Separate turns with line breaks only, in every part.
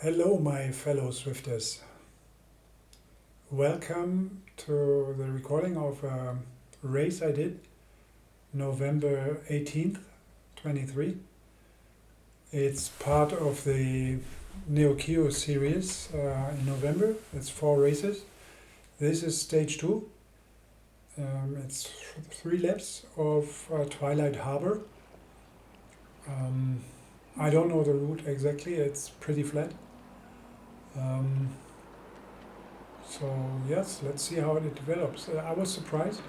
Hello, my fellow Zwifters. Welcome to the recording of a race I did November 18th, 23. It's part of the Neokyo series in November. It's 4 races. This is stage 2. It's 3 laps of Twilight Harbor. I don't know the route exactly, it's pretty flat. So yes, let's see how it develops. I was surprised.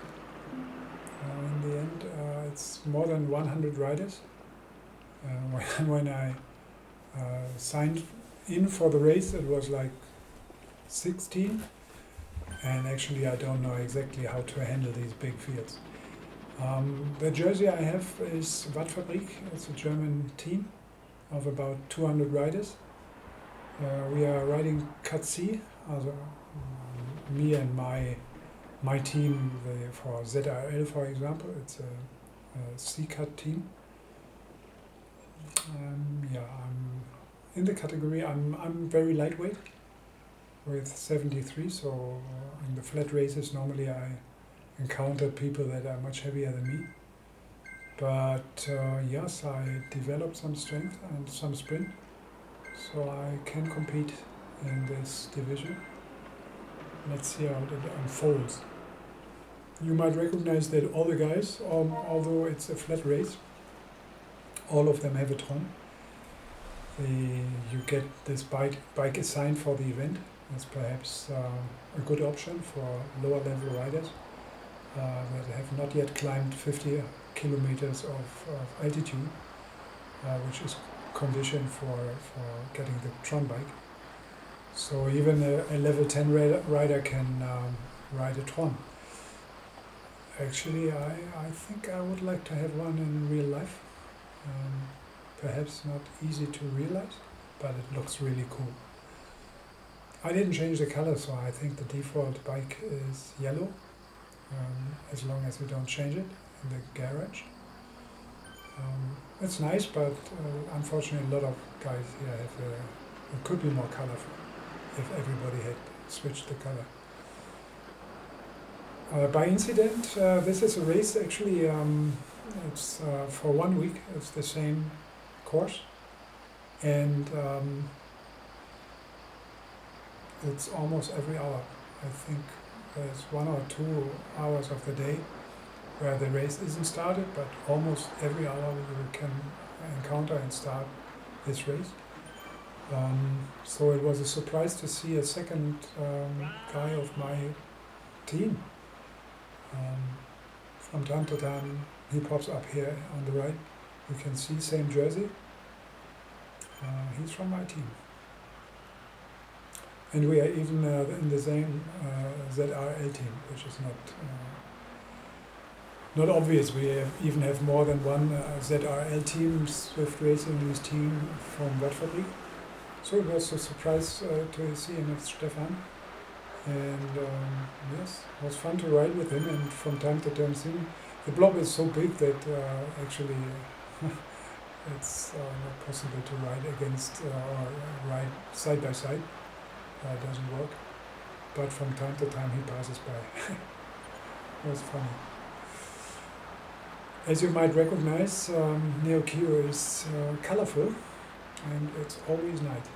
In the end, it's more than 100 riders. When I signed in for the race, it was like 16, and actually I don't know exactly how to handle these big fields. The jersey I have is Wattfabrik. It's a German team of about 200 riders. We are riding Cut C, also me and my team for ZRL, for example. It's a C-Cut team. I'm in the category. I'm very lightweight with 73. So in the flat races, normally I encounter people that are much heavier than me. But yes, I developed some strength and some sprint, so I can compete in this division. Let's see how it unfolds. You might recognize that all the guys, although it's a flat race, all of them have a Tron. You get this bike assigned for the event. That's perhaps a good option for lower level riders that have not yet climbed 50 kilometers of altitude, which is condition for getting the Tron bike. So even a level 10 rider can ride a Tron. Actually, I think I would like to have one in real life. Perhaps not easy to realize, but it looks really cool. I didn't change the color, so I think the default bike is yellow, as long as we don't change it in the garage. It's nice, but unfortunately a lot of guys here it could be more colorful if everybody had switched the color. By incident, this is a race actually, it's for 1 week, it's the same course, and it's almost every hour. I think there's 1 or 2 hours of the day where the race isn't started, but almost every hour you can encounter and start this race. So it was a surprise to see a second guy of my team. From time to time he pops up here on the right. You can see same jersey. He's from my team. And we are even in the same ZRL team, which is not obvious. We even have more than one ZRL team, Zwift Racing's team from Wattfabrik. So it was a surprise to see him at Stefan. And yes, it was fun to ride with him, and from time to time see him. The blob is so big that actually it's not possible to ride against or ride side by side. It doesn't work. But from time to time he passes by. It was funny. As you might recognize, Neokyo is colorful, and it's always night.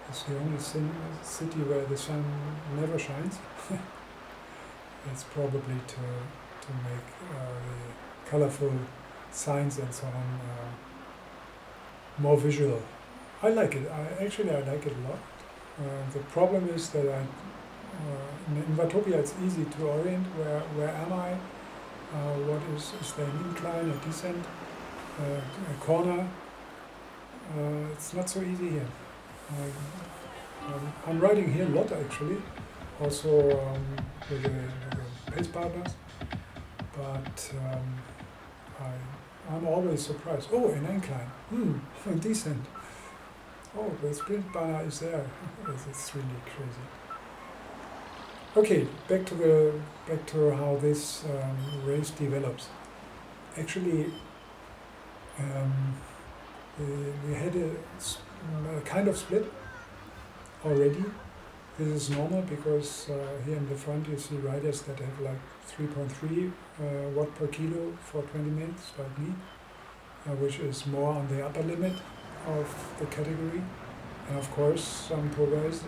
It's the only city where the sun never shines. It's probably to make the colorful signs and so on more visual. I like it. I like it a lot. The problem is that in Watopia it's easy to orient. Where am I? What is there an incline, a descent, a corner? It's not so easy here. I'm riding here a lot actually, also with the pace partners, but I'm always surprised. Oh, an incline, a descent. Oh, the sprint bar is there. It's really crazy. Okay, back to how this race develops. Actually, we had a kind of split. already. This is normal because here in the front you see riders that have like 3.3 watt per kilo for 20 minutes, like me, which is more on the upper limit of the category. And of course, some poor guys,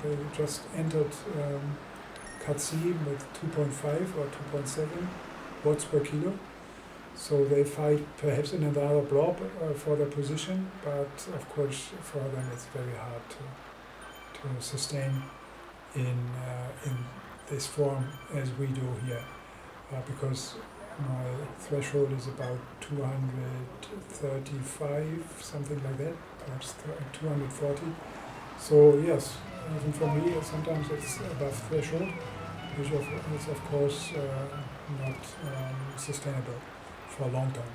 they just entered cut C with 2.5 or 2.7 watts per kilo. So they fight perhaps in another blob for their position, but of course for them it's very hard to sustain in this form as we do here, because my threshold is about 235, something like that, perhaps 240. So yes, even for me, sometimes it's above threshold, which is of course not sustainable for a long time.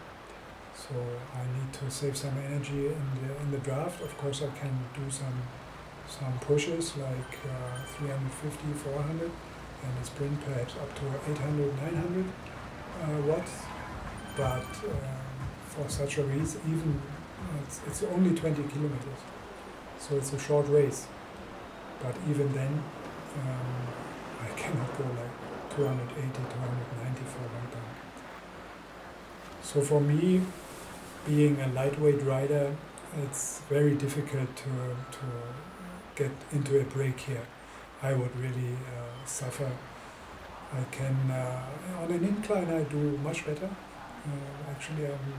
So I need to save some energy in the draft. Of course, I can do some pushes like 350, 400, and a sprint perhaps up to 800, 900 watts. But for such a race, even it's only 20 kilometers, so it's a short race. But even then, I cannot go like 280, 290 for a long time. So for me, being a lightweight rider, it's very difficult to get into a break here. I would really suffer. I can, on an incline I do much better. Actually I'm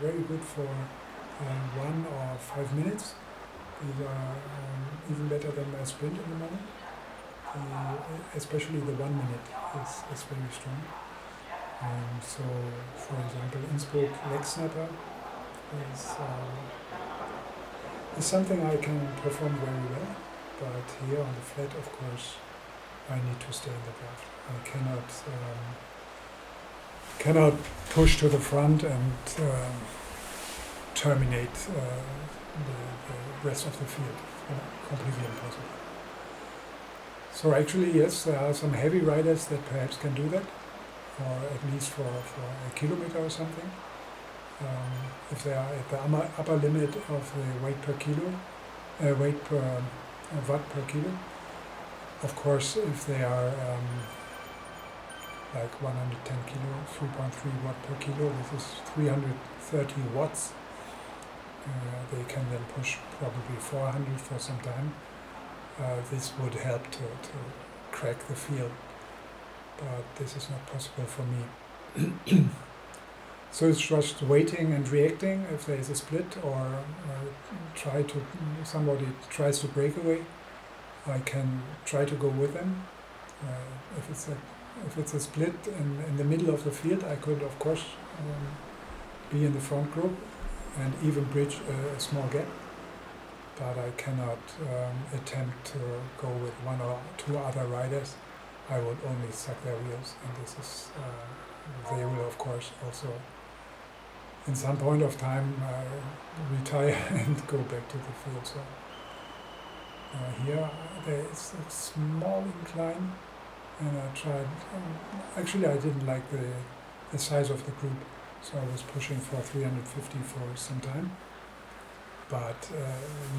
very good for 1 or 5 minutes. These are even better than my sprint in the moment. Especially the 1 minute is very strong. So, for example, Innsbruck leg snapper is something I can perform very well, but here on the flat, of course, I need to stay in the draft. I cannot push to the front and terminate the rest of the field. Completely impossible. So actually, yes, there are some heavy riders that perhaps can do that, or at least for a kilometer or something. If they are at the upper limit of the weight per kilo, weight per watt per kilo. Of course, if they are like 110 kilo, 3.3 watt per kilo, this is 330 watts. They can then push probably 400 for some time. This would help to crack the field, but this is not possible for me. So it's just waiting and reacting if there is a split, or somebody tries to break away. I can try to go with them. If it's a split in the middle of the field, I could of course be in the front group and even bridge a small gap. But I cannot attempt to go with 1 or 2 other riders. I would only suck their wheels, and this is they will of course also in some point of time retire and go back to the field. So here there is a small incline, and I tried. Actually, I didn't like the size of the group, so I was pushing for 350 for some time. But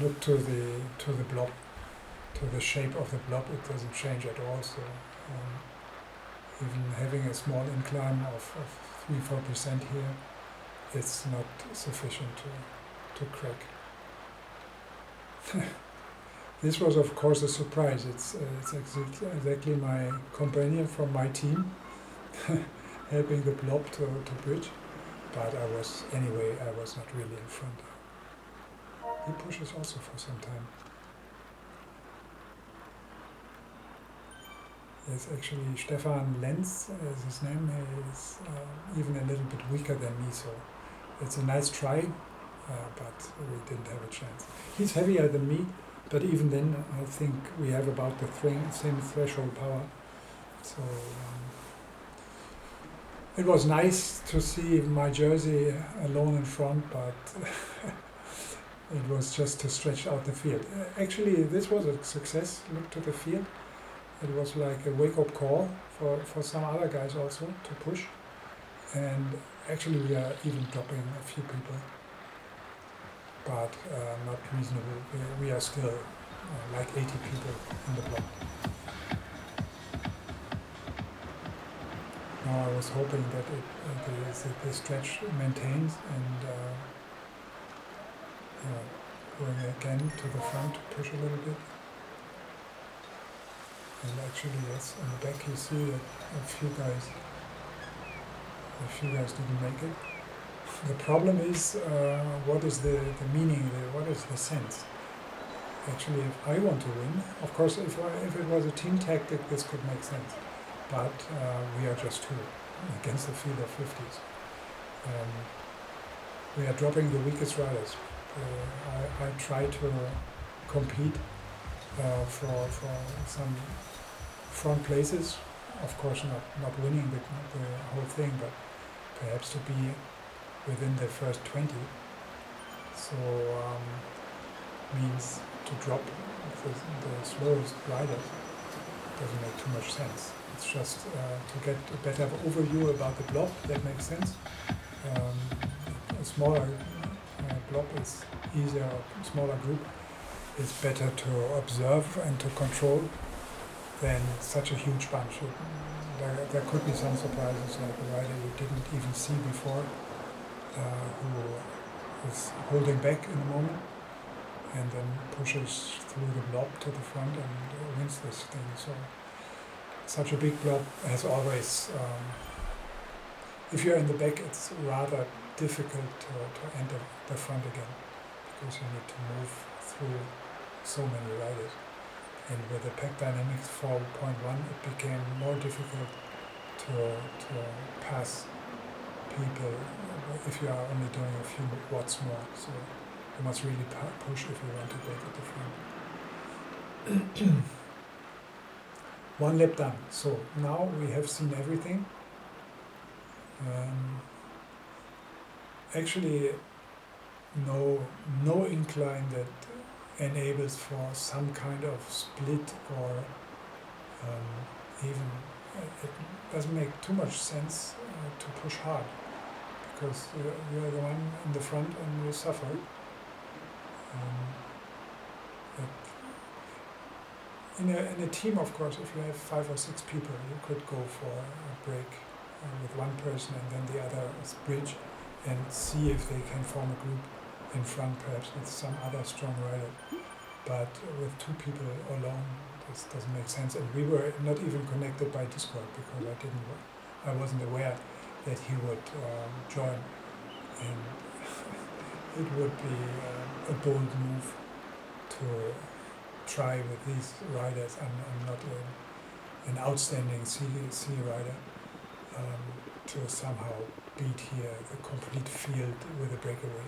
look to the blob, to the shape of the blob, it doesn't change at all. So even having a small incline of 3-4% here, it's not sufficient to crack. This was of course a surprise. It's exactly my companion from my team helping the blob to bridge, but I was not really in front. He pushes also for some time. Yes, actually Stefan Lenz is his name. He is even a little bit weaker than me, so it's a nice try, but we didn't have a chance. He's heavier than me, but even then I think we have about the same threshold power. So it was nice to see my jersey alone in front, but it was just to stretch out the field. Actually, this was a success. Look to the field. It was like a wake-up call for some other guys also to push. And actually, we are even dropping a few people. but not reasonable. We are still like 80 people in the block. Now I was hoping that the stretch maintains and going again to the front, push a little bit. And actually, yes, on the back you see that a few guys didn't make it. The problem is, what is the meaning there? What is the sense? Actually, if I want to win, of course, if it was a team tactic, this could make sense. But we are just two against a field of 50s. We are dropping the weakest riders. I try to compete for some front places. Of course, not winning the whole thing, but perhaps to be within the first 20. So means to drop the slowest riders doesn't make too much sense. It's just to get a better overview about the blob, that makes sense. A smaller blob is easier, a smaller group is better to observe and to control than such a huge bunch. There could be some surprises, like a rider you didn't even see before, who is holding back in a moment and then pushes through the blob to the front and wins this thing. So such a big blob has always, if you're in the back, it's rather difficult to enter the front again, because you need to move through so many riders. And with the pack dynamics 4.1, it became more difficult to pass people if you are only doing a few watts more. So you must really push if you want to go to the front. One lap done. So now we have seen everything. Actually, no incline that enables for some kind of split, or even it doesn't make too much sense to push hard, because you're the one in the front and you suffer. In a team, of course, if you have 5 or 6 people, you could go for a break with one person and then the other bridge, and see if they can form a group in front, perhaps with some other strong rider. But with 2 people alone, this doesn't make sense. And we were not even connected by Discord, because I wasn't aware that he would join, and it would be a bold move to try with these riders. I'm not an outstanding C rider, to somehow beat here the complete field with a breakaway.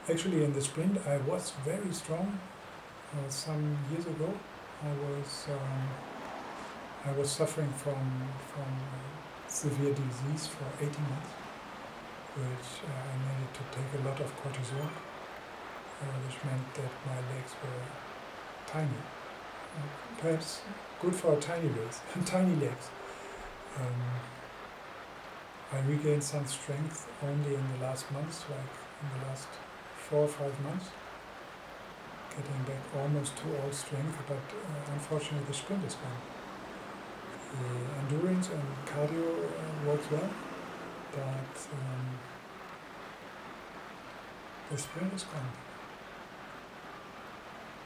Actually, in the sprint, I was very strong. Some years ago, I was suffering from severe disease for 18 months, which I needed to take a lot of cortisone, which meant that my legs were tiny. Perhaps good for a tiny race, tiny legs. I regained some strength only in the last months, like in the last 4 or 5 months, getting back almost to all strength, but unfortunately the sprint is gone. The endurance and cardio works well, but the sprint is gone.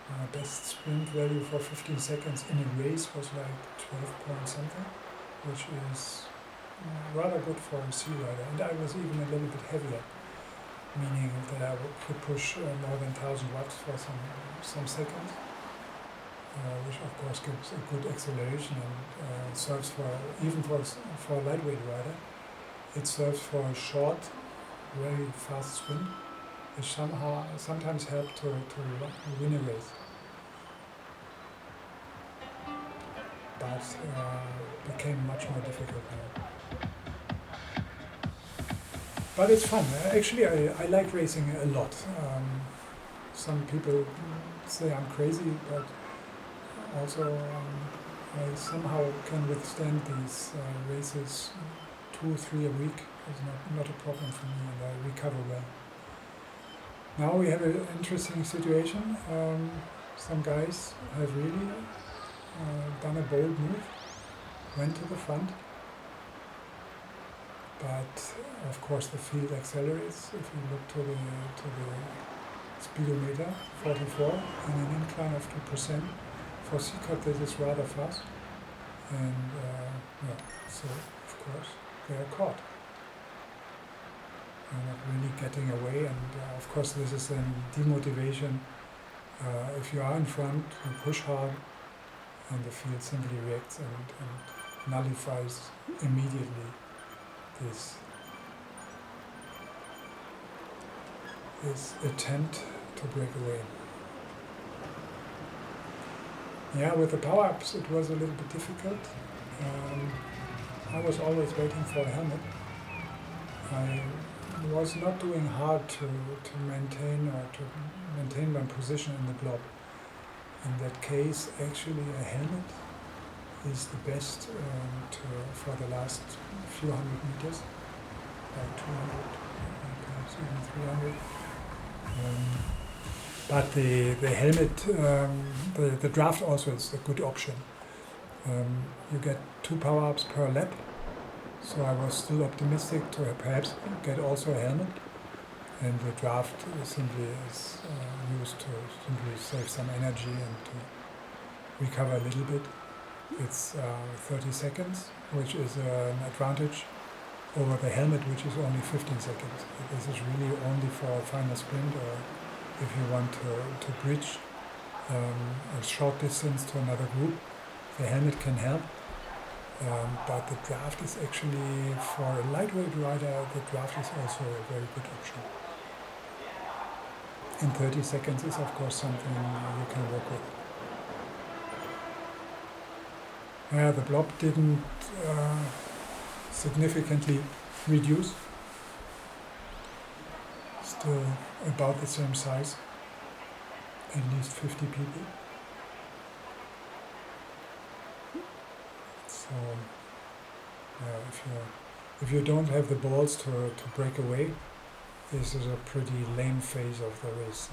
My best sprint value for 15 seconds in a race was like 12 point something, which is rather good for a C rider. And I was even a little bit heavier, meaning that I could push more than 1000 watts for some seconds, which of course gives a good acceleration and serves for a lightweight rider. It serves for a short, very fast sprint, which sometimes help to win a race. But became much more difficult now. But it's fun. Actually, I like racing a lot. Some people say I'm crazy, but also I somehow can withstand these races 2 or 3 a week was not a problem for me, and I recover well. Now we have an interesting situation. Some guys have really done a bold move, went to the front, but of course the field accelerates. If you look to the speedometer, 44, and an incline of 2%. For Seacott this is rather fast, and so of course they are caught. They're not really getting away, and of course this is then demotivation. If you are in front, you push hard, and the field simply reacts and nullifies immediately this attempt to break away. Yeah, with the power-ups it was a little bit difficult. I was always waiting for a helmet. I was not doing hard to maintain my position in the blob. In that case, actually a helmet is the best for the last few hundred meters, like 200, perhaps even 300. But the helmet, the draft also is a good option. You get 2 power-ups per lap, so I was still optimistic to perhaps get also a helmet. And the draft simply is used to simply save some energy and to recover a little bit. It's 30 seconds, which is an advantage over the helmet, which is only 15 seconds. This is really only for a final sprint, or if you want to bridge a short distance to another group. The helmet can help, but the draft is actually, for a lightweight rider, the draft is also a very good option. In 30 seconds is of course something you can work with. The blob didn't significantly reduce, still about the same size, at least 50 people. So if you don't have the balls to break away, this is a pretty lame phase of the race.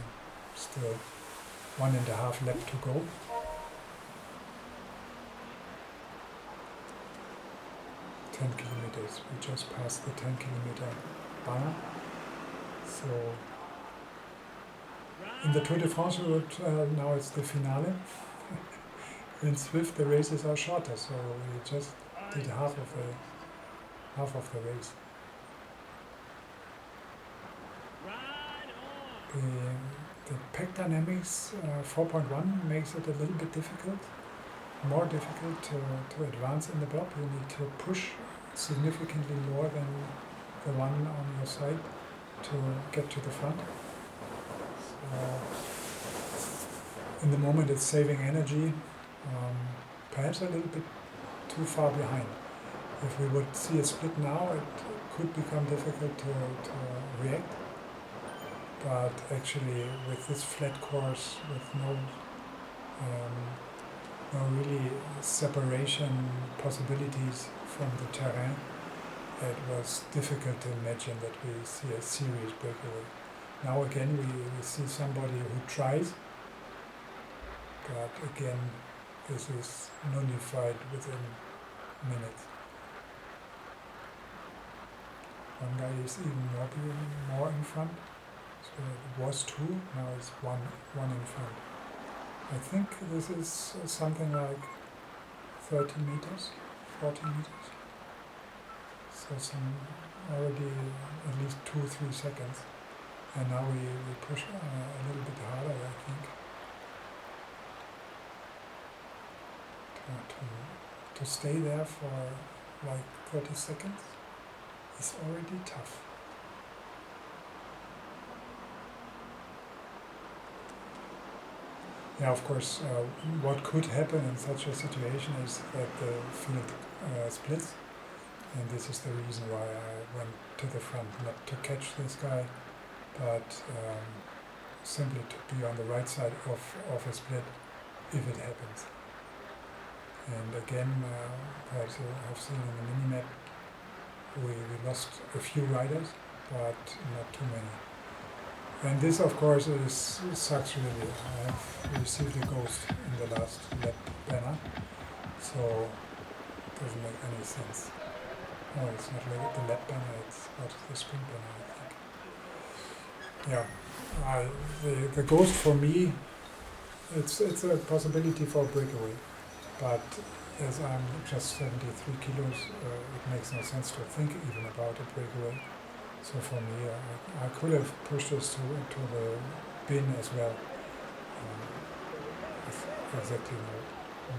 Still 1.5 lap to go. Ten kilometers. We just passed the 10-kilometer bar. So in the Tour de France route, now it's the finale. In Zwift the races are shorter, so we just did half of the race. The pack dynamics 4.1 makes it a little bit difficult, more difficult to advance in the blob. You need to push significantly more than the one on your side to get to the front. So in the moment it's saving energy, perhaps a little bit too far behind. If we would see a split now, it could become difficult to react. But actually, with this flat course, with no really separation possibilities from the terrain, it was difficult to imagine that we see a serious breakaway. Now again, we see somebody who tries, but again, this is nullified within minutes. One guy is even more in front. So it was 2, now it's one in front. I think this is something like 30 meters, 40 meters. So some already at least 2-3 seconds. And now we push a little bit harder, I think. To stay there for like 30 seconds is already tough. Yeah, of course, what could happen in such a situation is that the field splits, and this is the reason why I went to the front, not to catch this guy, but simply to be on the right side of a split if it happens. And again, perhaps you have seen in the minimap, we lost a few riders, but not too many. And this, of course, sucks really. I have received a ghost in the last lap banner, so it doesn't make any sense. Oh, it's not the lap banner, it's not the sprint banner, I think. Yeah, the ghost for me, it's a possibility for a breakaway, but as I'm just 73 kilos, it makes no sense to think even about a breakaway. So for me, I could have pushed this to the bin as well. With exactly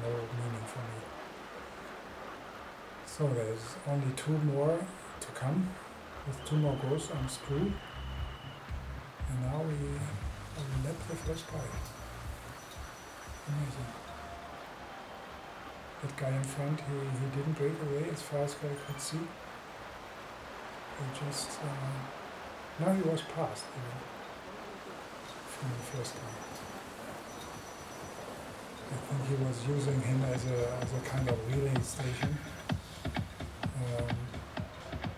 no meaning for me. So there's only two more to come, with two more goals on screw. And now we lap the first guy. Amazing. That guy in front, he didn't break away as far as I could see. He just, now he was passed even from the first guy. I think he was using him as a kind of relay station,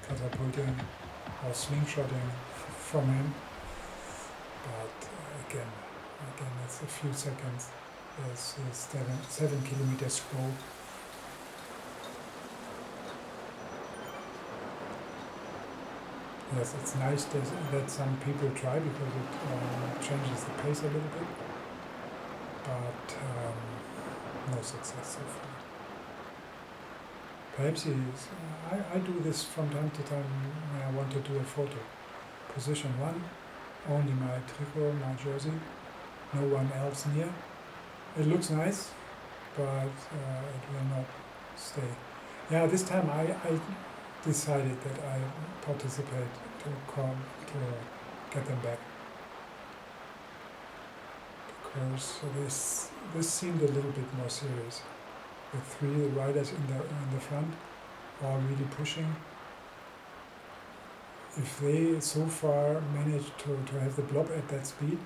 catapulting or slingshotting from him. But again, it's a few seconds. There's 7 kilometers to go. Yes, it's nice that some people try because it changes the pace a little bit, but no success so far. Perhaps I do this from time to time when I want to do a photo. Position 1, only my tricot, my jersey, no one else near. It looks nice, but it will not stay. Yeah, this time I decided that I participate to get them back, because this seemed a little bit more serious. The 3 riders in the front are really pushing. If they so far managed to have the blob at that speed,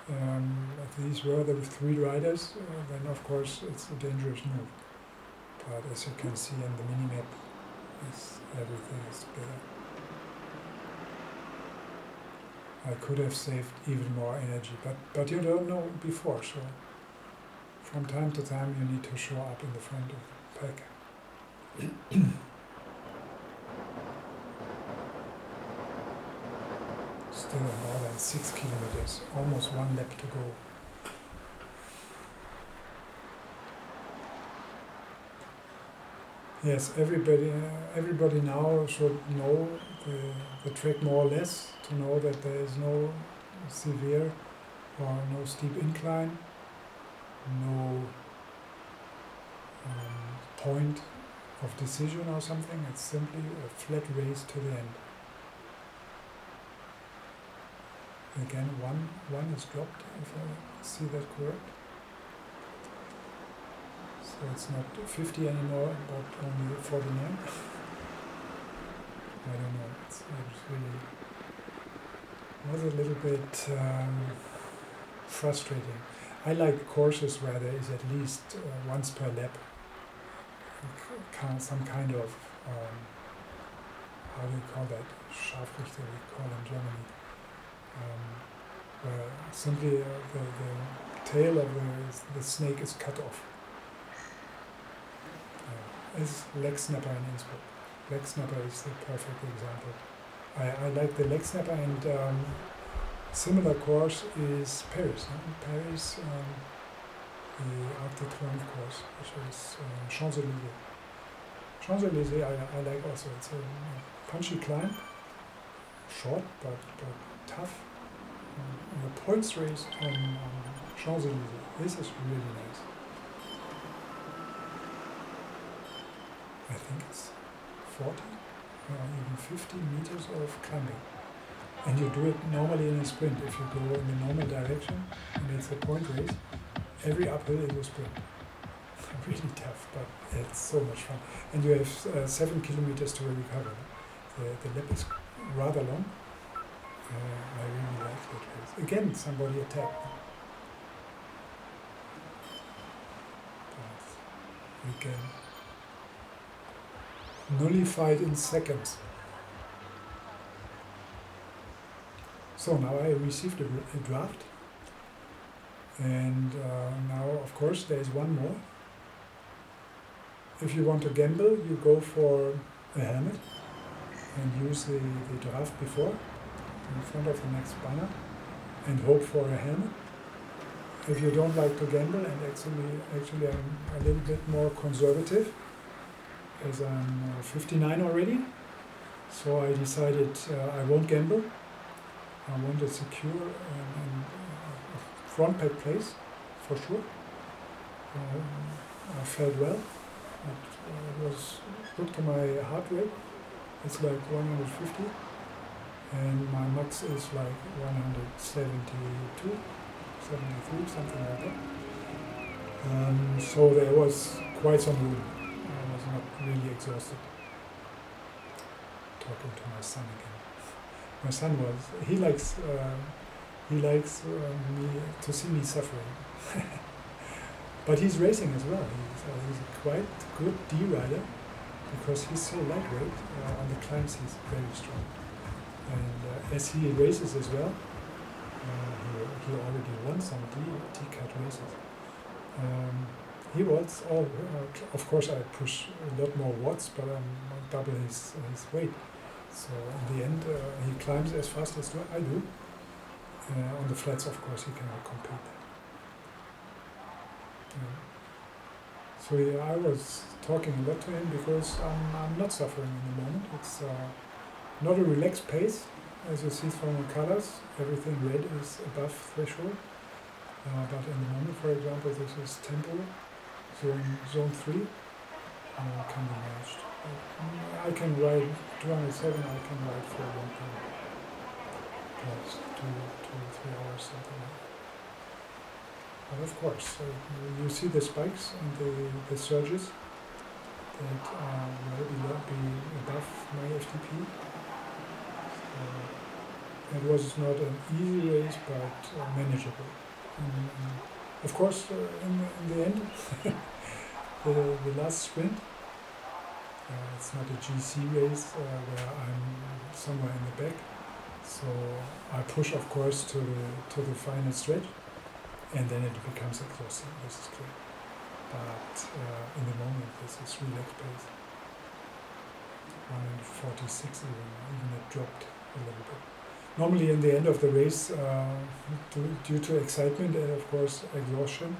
if these were the 3 riders, then of course it's a dangerous move. But as you can see on the minimap, everything is better. I could have saved even more energy, but you don't know before, so from time to time you need to show up in the front of the pack. Still more than 6 kilometers, almost 1 lap to go. Yes, everybody now should know the track more or less, to know that there is no severe or no steep incline, no point of decision or something. It's simply a flat race to the end. Again, one is dropped, if I see that correct. So it's not 50 anymore, but only 49. I don't know, it was a little bit frustrating. I like courses where there is at least once per lap some kind of, how do you call that, Scharfrichter we call in Germany, where simply the tail of the snake is cut off. Is leg snapper in Innsbruck. Leg snapper is the perfect example. I like the leg snapper, and similar course is Paris. Paris, the Arc de Triomphe course, which is Champs-Élysées. Champs-Élysées I like also. It's a punchy climb, short but tough. A points race on Champs-Élysées. This is really nice. I think it's 40 or even 50 meters of climbing. And you do it normally in a sprint. If you go in the normal direction and it's a point race, every uphill is a sprint. Really tough, but it's so much fun. And you have 7 kilometers to recover. The lap is rather long. I really like that race. Again, somebody attacked. But we can nullified in seconds. So now I received a draft, and now of course there is one more. If you want to gamble, you go for a helmet and use the draft before in front of the next banner and hope for a helmet. If you don't like to gamble, and actually I'm a little bit more conservative, as I'm 59 already, so I decided I won't gamble. I want a secure front pack place for sure. I felt well. It was good to my heart rate. It's like 150, and my max is like 172, 73, something like that. So there was quite some room. I was not really exhausted. Talking to my son again. My son he likes me to see me suffering. But he's racing as well. He's a quite good D rider because he's so lightweight. On the climbs he's very strong. And as he races as well, he already won some D-cut races. He was of course I push a lot more watts, but I'm double his weight. So in the end, he climbs as fast as I do. On the flats, of course, he cannot compete. So I was talking a lot to him because I'm not suffering in the moment. It's not a relaxed pace, as you see from the colors. Everything red is above threshold. But in the moment, for example, this is tempo, zone 3, can be managed. I can ride 207, I can ride for a long time. Plus 2 3 hours, something like that. But of course, you see the spikes and the surges that will be above my FTP. It was not an easy race, but manageable. Of course, in the end, the last sprint, it's not a GC race where I'm somewhere in the back. So I push, of course, to the final stretch, and then it becomes exhausting. This is clear. But in the moment, this is relaxed pace. 146 even it dropped a little bit. Normally, in the end of the race, due to excitement and of course exhaustion,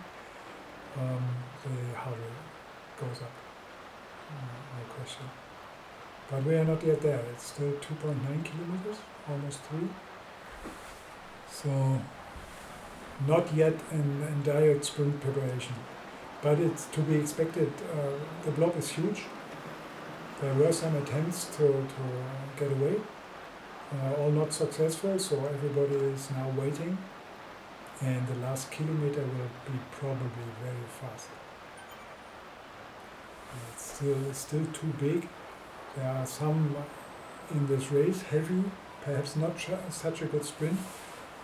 the heart rate goes up. No question. But we are not yet there. It's still 2.9 kilometers, almost 3. So not yet in direct sprint preparation. But it's to be expected. The blob is huge. There were some attempts to get away, all not successful, so everybody is now waiting. And the last kilometer will be probably very fast. It's still too big. There are some in this race, heavy, perhaps not such a good sprint.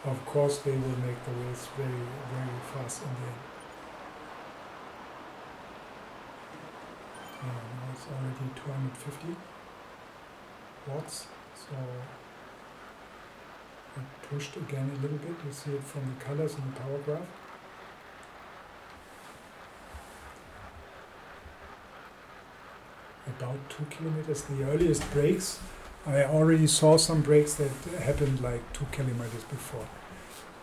Of course, they will make the race very, very fast in the end. Now it's already 250 watts, so I pushed again a little bit. You see it from the colors in the power graph. About 2 kilometers. The earliest breaks, I already saw some breaks that happened like 2 kilometers before.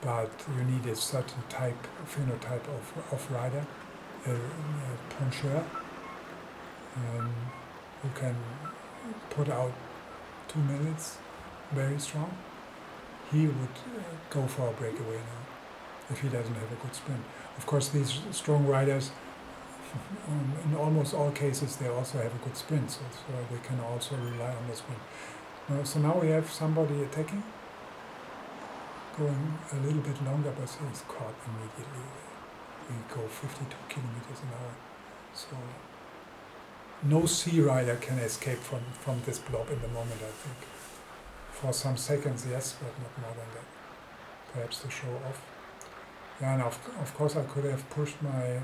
But you need a certain phenotype of rider, a puncher, who can put out 2 minutes very strong. He would go for a breakaway now if he doesn't have a good sprint. Of course, these strong riders, in almost all cases, they also have a good sprint, so they can also rely on the sprint. So now we have somebody attacking, going a little bit longer, but he's caught immediately. We go 52 kilometers an hour. So no sea rider can escape from this blob in the moment, I think. For some seconds, yes, but not more than that. Perhaps to show off. Yeah, and of course I could have pushed my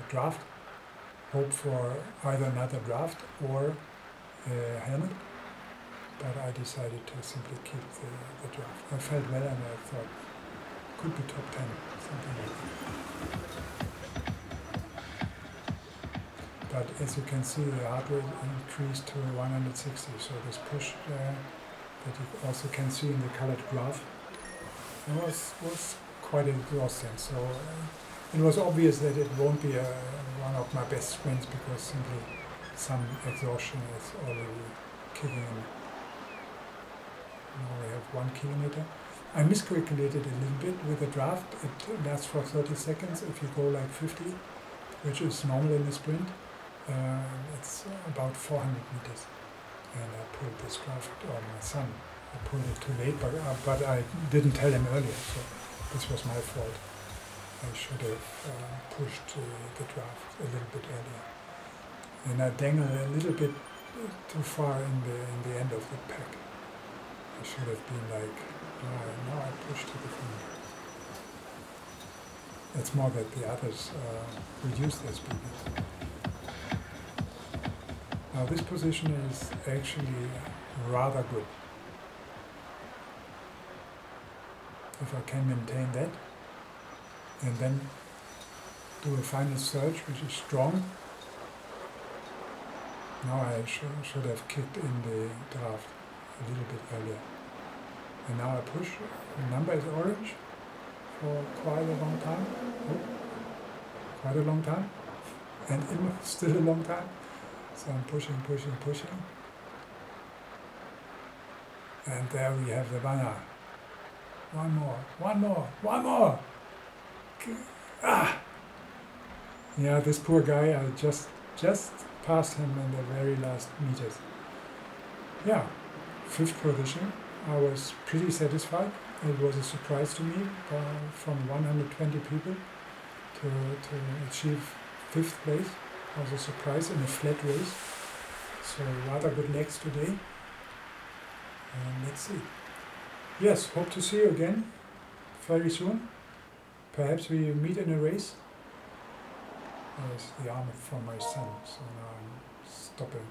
draft, hope for either another draft or a helmet, but I decided to simply keep the draft. I felt well and I thought could be top 10, something like that. But as you can see, the heart rate increased to 160, so this push there that you also can see in the colored graph was quite exhausting. So it was obvious that it won't be one of my best sprints because simply some exhaustion is already kicking in. Now we have 1 kilometer. I miscalculated a little bit with the draft. It lasts for 30 seconds if you go like 50, which is normal in the sprint. It's about 400 meters. And I pulled this draft on my son. I pulled it too late, but I didn't tell him earlier, so this was my fault. I should have pushed the draft a little bit earlier. And I dangled a little bit too far in the end of the pack. I should have been like, now I pushed to the front. It's more that the others reduced their speed. Now this position is actually rather good. If I can maintain that, and then do a final surge which is strong. Now I should have kicked in the draft a little bit earlier. And now I push. The number is orange for quite a long time. Oh, quite a long time. And still a long time. So I'm pushing. And there we have the banner. One more. Ah! Yeah, this poor guy, I just passed him in the very last meters. Yeah, 5th position. I was pretty satisfied. It was a surprise to me from 120 people to achieve 5th place. It was a surprise in a flat race. So rather good legs today. And let's see. Yes, hope to see you again very soon. Perhaps we meet in a race. There's the arm from my son, so now I'm stopping.